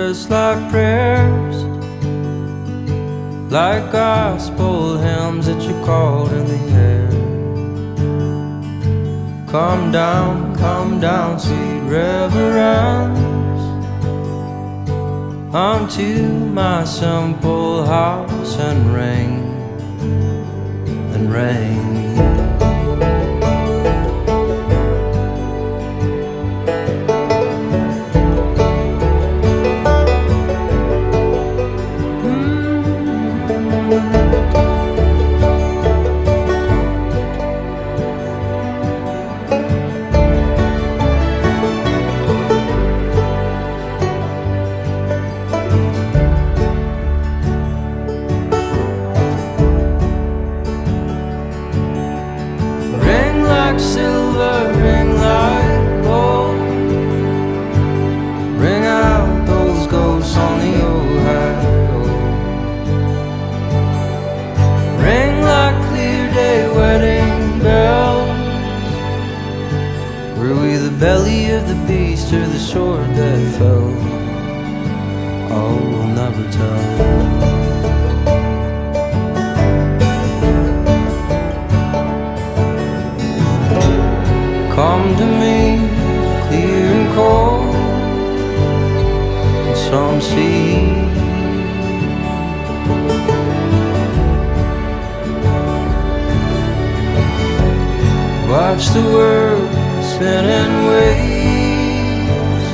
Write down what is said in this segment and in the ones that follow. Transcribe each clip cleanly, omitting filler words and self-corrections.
just like prayers, like gospel hymns that you called in the air. Come down, sweet reverence, unto my simple house and ring, and ring. Silver, ring like gold, ring out those ghosts on the Ohio. Ring like clear day wedding bells. Were we the belly of the beast or the sword that fell? Oh, we'll never tell. Come to me, clear and cold, and some sea. Watch the world spin in waves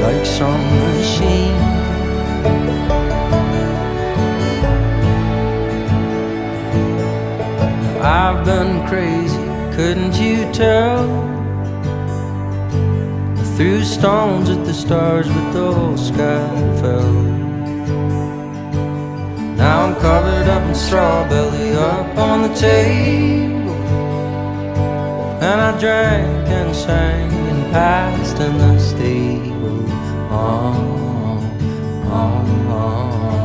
like some machine. I've been crazy, couldn't you tell? Threw stones at the stars, but the whole sky fell. Now I'm covered up in straw, belly up on the table, and I drank and sang and passed in the stable. Oh, oh, oh.